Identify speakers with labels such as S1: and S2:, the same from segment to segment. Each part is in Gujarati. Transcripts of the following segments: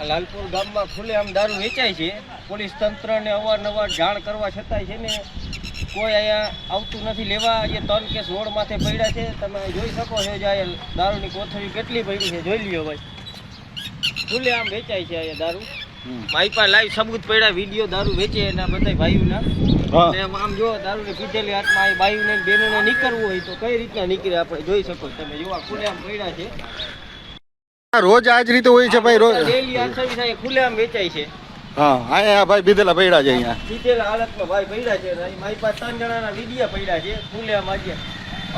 S1: લાલપુર ગામમાં ખુલ્લેઆમ દારૂ વેચાય છે. પોલીસ તંત્રને અવારનવાર જાણ કરવા છતાંય છે ને કોઈ અહીંયા આવતું નથી લેવા. એ 3 કેસ રોડ માથે પડ્યા છે. તમે જોઈ શકો છો જે અહીંયા દારૂની કોથળી કેટલી પડી છે, જોઈ લ્યો ભાઈ. ખુલ્લેઆમ વેચાય છે અહીંયા દારૂ. મારી પાસે લાઈવ સબૂત પડ્યા, વિડીયો દારૂ વેચે એના બધા ભાઈઓના. આમ જો દારૂની પીધેલી હાથમાં બાઈઓને બહેનોને નીકળવું હોય તો કઈ રીતના નીકળે આપણે જોઈ શકો. તમે જોવા ખુલ્લેઆમ પડ્યા છે.
S2: રોજ આ જ રીતે હોય છે ભાઈ? રોજ
S1: ડેલી આ સર્વિસ અહીંયા ખુલ્લેઆમ વેચાય છે.
S2: હા, અહીંયા ભાઈ પીધેલા પડ્યા છે. અહીંયા
S1: પીધેલા હાલતમાં ભાઈ પડ્યા છે. મારી પાસે 3 જણાના વિડીયા પડ્યા છે ખુલ્લેઆમ. આજે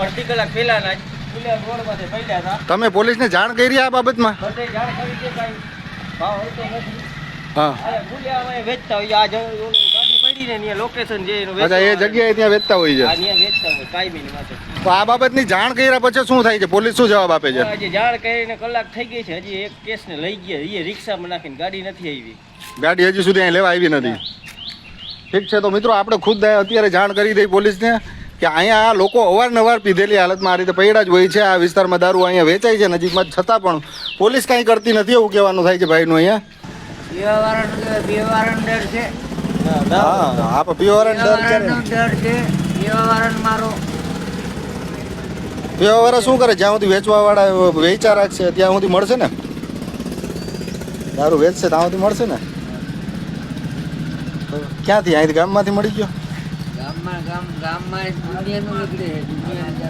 S1: અડધી કલાક પહેલાના જ ખુલ્લેઆમ રોડ માથે પડ્યા હતા.
S2: તમે પોલીસને જાણ કરી આ બાબતમાં?
S1: બધે જાણ કરી છે, કાંઈ ભાવ હોતો નથી.
S2: હા,
S1: ખુલ્લેઆમ અહીંયા વેચતા હોય. આ ગાડી પડી ને ત્યાં લોકેશન છે એનું.
S2: અચ્છા, એ જગ્યાએ ત્યાં વેચતા હોય છે.
S1: ત્યાં વેચતા હોય કાયમીની માટે.
S2: તો આ બાબતની જાણ કર્યા પછી શું થાય છે? પોલીસ શું જવાબ આપે છે?
S1: હજી જાણ કરીને કલાક થઈ ગઈ છે. હજી એક કેસને લઈ ગયા. એ રિક્ષામાં નાખીને ગાડી નથી આવી.
S2: ગાડી હજી સુધી અહીં લેવા આવી નથી. ઠીક છે, તો મિત્રો આપણે ખુદ અત્યારે જાણ કરી દઈ પોલીસને કે અહીંયા આ લોકો અવારનવાર પીધેલી હાલતમાં આ રીતે પડ્યા જ હોય છે. આ વિસ્તારમાં દારૂ અહીંયા વેચાય છે નજીકમાં, છતાં પણ પોલીસ કાંઈ કરતી નથી એવું કહેવાનું થાય છે ભાઈનું. અહીંયા હા, આપણે પીવાવાળાને પીવાવાળા શું કરે? જ્યાં સુધી વેચવાવાળા વેચા રાખશે ત્યાં સુધી મળશે ને. દારૂ વેચશે ત્યાં સુધી મળશે ને. ક્યાંથી? અહીંથી ગામમાંથી મળી ગયો?
S3: ગામમાં દુનિયાનું નીકળે છે.